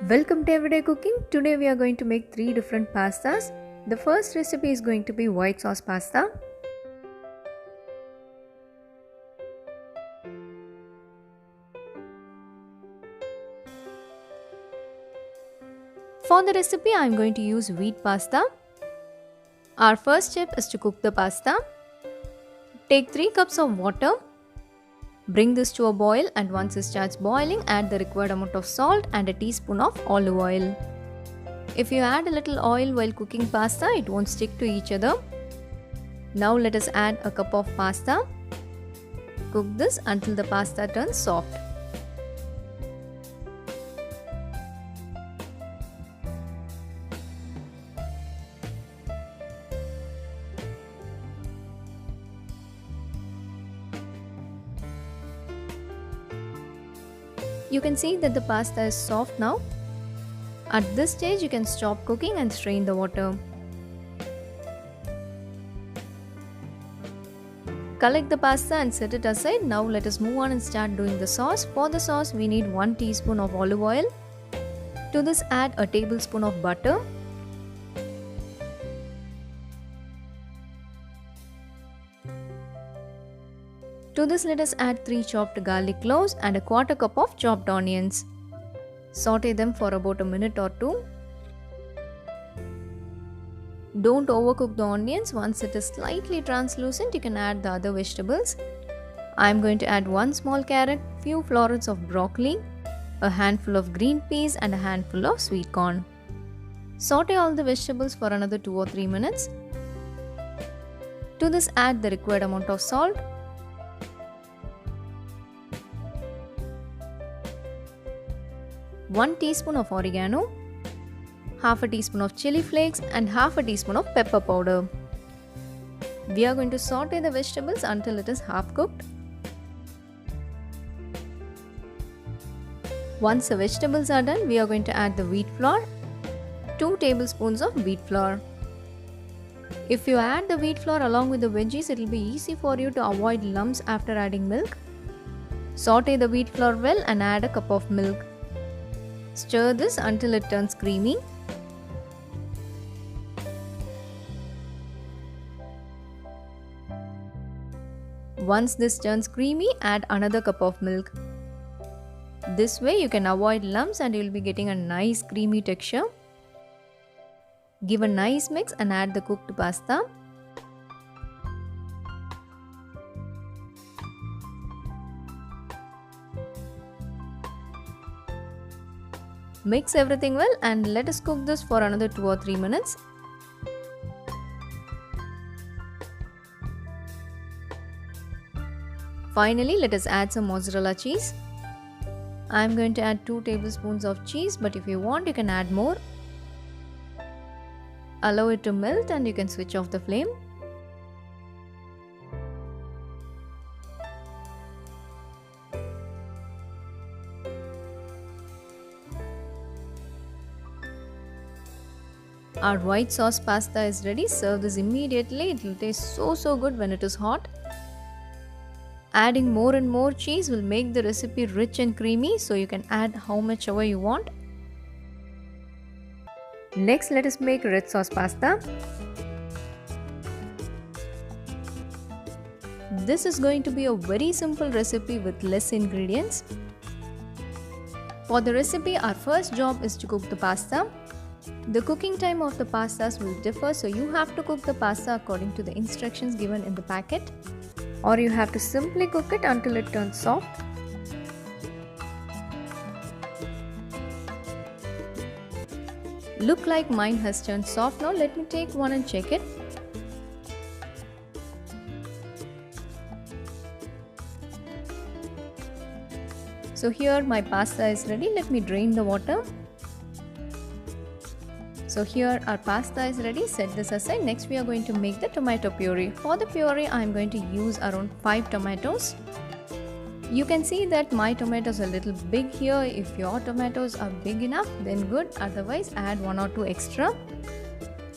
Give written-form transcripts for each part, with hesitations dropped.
Welcome to Everyday Cooking. Today we are going to make 3 different pastas. The first recipe is going to be white sauce pasta. For the recipe I am going to use wheat pasta. Our first step is to cook the pasta. Take 3 cups of water. Bring this to a boil, and once it starts boiling, add the required amount of salt and a teaspoon of olive oil. If you add a little oil while cooking pasta, it won't stick to each other. Now let us add a cup of pasta. Cook this until the pasta turns soft. You can see that the pasta is soft now. At this stage, you can stop cooking and strain the water. Collect the pasta and set it aside. Now let us move on and start doing the sauce. For the sauce, we need 1 teaspoon of olive oil. To this, add a tablespoon of butter. To this, let us add 3 chopped garlic cloves and a quarter cup of chopped onions. Saute them for about a minute or 2. Don't overcook the onions. Once it is slightly translucent, you can add the other vegetables. I am going to add 1 small carrot, few florets of broccoli, a handful of green peas and a handful of sweet corn. Saute all the vegetables for another 2 or 3 minutes. To this, add the required amount of salt. 1 teaspoon of oregano, half a teaspoon of chili flakes and half a teaspoon of pepper powder. We are going to saute the vegetables until it is half cooked. Once the vegetables are done, we are going to add the wheat flour, 2 tablespoons of wheat flour. If you add the wheat flour along with the veggies, it will be easy for you to avoid lumps after adding milk. Saute the wheat flour well and add a cup of milk. Stir this until it turns creamy. Once this turns creamy, add another cup of milk. This way you can avoid lumps and you will be getting a nice creamy texture. Give a nice mix and add the cooked pasta. Mix everything well and let us cook this for another 2 or 3 minutes. Finally, let us add some mozzarella cheese. I am going to add 2 tablespoons of cheese, but if you want, you can add more. Allow it to melt and you can switch off the flame. Our white sauce pasta is ready. Serve this immediately. It will taste so good when it is hot. Adding more and more cheese will make the recipe rich and creamy, so you can add how much ever you want. Next, let us make red sauce pasta. This is going to be a very simple recipe with less ingredients. For the recipe, our first job is to cook the pasta. The cooking time of the pastas will differ, so you have to cook the pasta according to the instructions given in the packet, or you have to simply cook it until it turns soft. Look like mine has turned soft now. Let me take one and check it. So here my pasta is ready. Let me drain the water. So here our pasta is ready. Set this aside. Next we are going to make the tomato puree. For the puree, I am going to use around 5 tomatoes. You can see that my tomatoes are a little big here. If your tomatoes are big enough, then good. Otherwise, add 1 or 2 extra.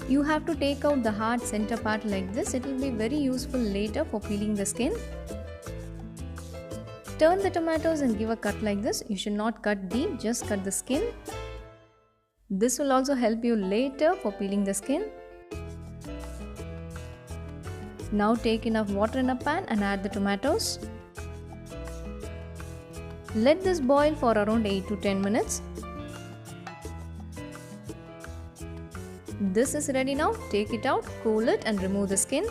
You have to take out the hard center part like this. It will be very useful later for peeling the skin. Turn the tomatoes and give a cut like this. You should not cut deep, just cut the skin. This will also help you later for peeling the skin. Now take enough water in a pan and add the tomatoes. Let this boil for around 8 to 10 minutes. This is ready now. Take it out, cool it and remove the skin.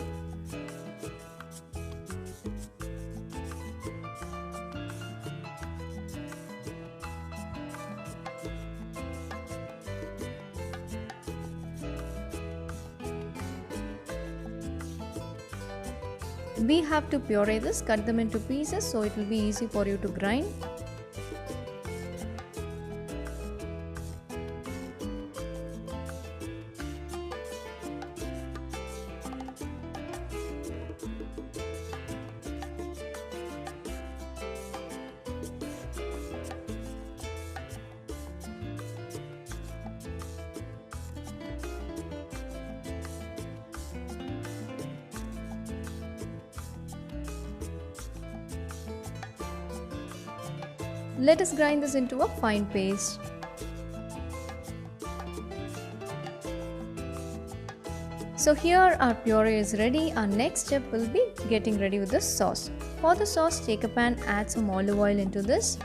We have to puree this, cut them into pieces so it will be easy for you to grind. Let us grind this into a fine paste. So here our puree is ready. Our next step will be getting ready with the sauce. For the sauce, take a pan, add some olive oil into this.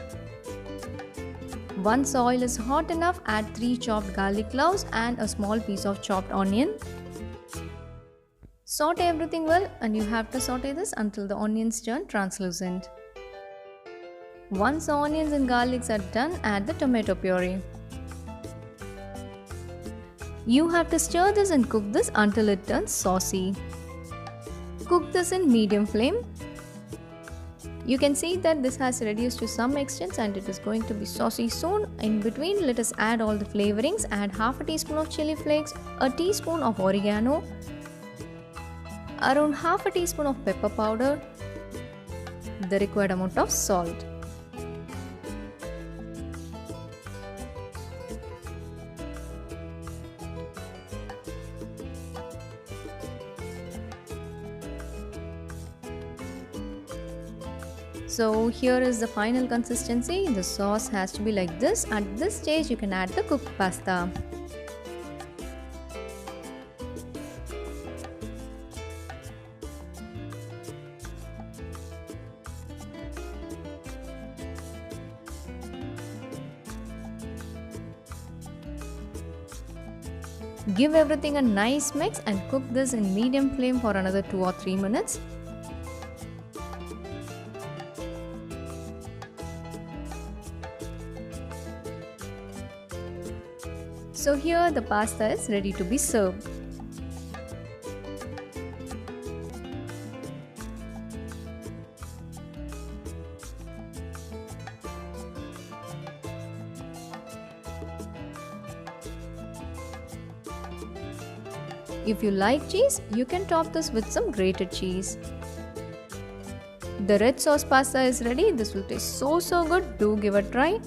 Once oil is hot enough, add 3 chopped garlic cloves and a small piece of chopped onion. Saute everything well, and you have to saute this until the onions turn translucent. Once the onions and garlics are done, add the tomato puree. You have to stir this and cook this until it turns saucy. Cook this in medium flame. You can see that this has reduced to some extent and it is going to be saucy soon. In between, let us add all the flavorings. Add half a teaspoon of chili flakes, a teaspoon of oregano, around half a teaspoon of pepper powder, the required amount of salt. So here is the final consistency. The sauce has to be like this. At this stage, you can add the cooked pasta. Give everything a nice mix and cook this in medium flame for another 2 or 3 minutes. So here the pasta is ready to be served. If you like cheese, you can top this with some grated cheese. The red sauce pasta is ready. This will taste so good. Do give it a try.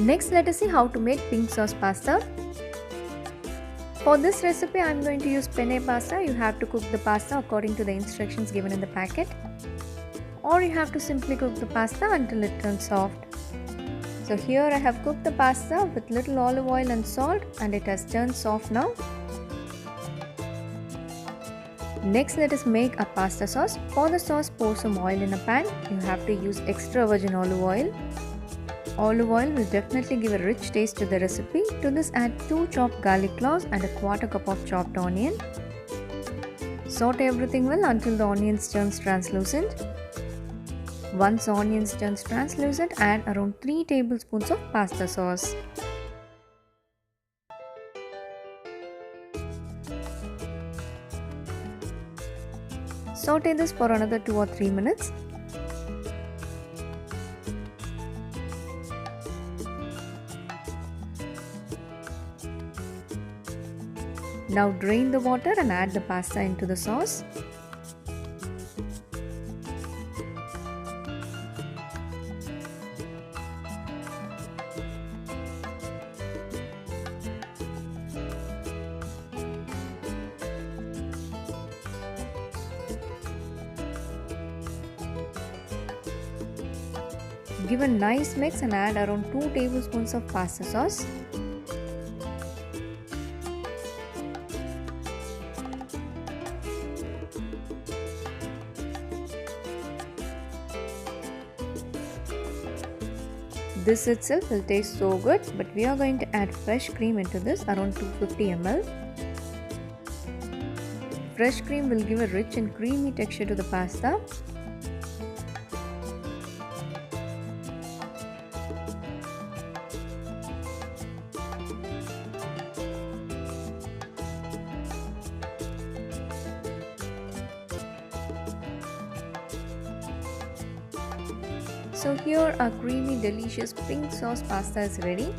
Next, let us see how to make pink sauce pasta. For this recipe, I am going to use penne pasta. You have to cook the pasta according to the instructions given in the packet. Or you have to simply cook the pasta until it turns soft. So here I have cooked the pasta with little olive oil and salt and it has turned soft now. Next, let us make a pasta sauce. For the sauce, pour some oil in a pan. You have to use extra virgin olive oil. Olive oil will definitely give a rich taste to the recipe. To this, add 2 chopped garlic cloves and a quarter cup of chopped onion. Saute everything well until the onions turns translucent. Once the onions turns translucent, add around 3 tablespoons of pasta sauce. Saute this for another 2 or 3 minutes. Now drain the water and add the pasta into the sauce. Give a nice mix and add around 2 tablespoons of pasta sauce. This itself will taste so good, but we are going to add fresh cream into this, around 250 ml. Fresh cream will give a rich and creamy texture to the pasta. So here our creamy delicious pink sauce pasta is ready.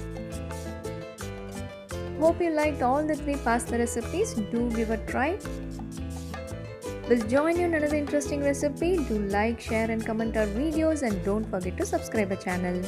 Hope you liked all the 3 pasta recipes. Do give a try. We'll join you in another interesting recipe. Do like, share and comment our videos, and don't forget to subscribe our channel.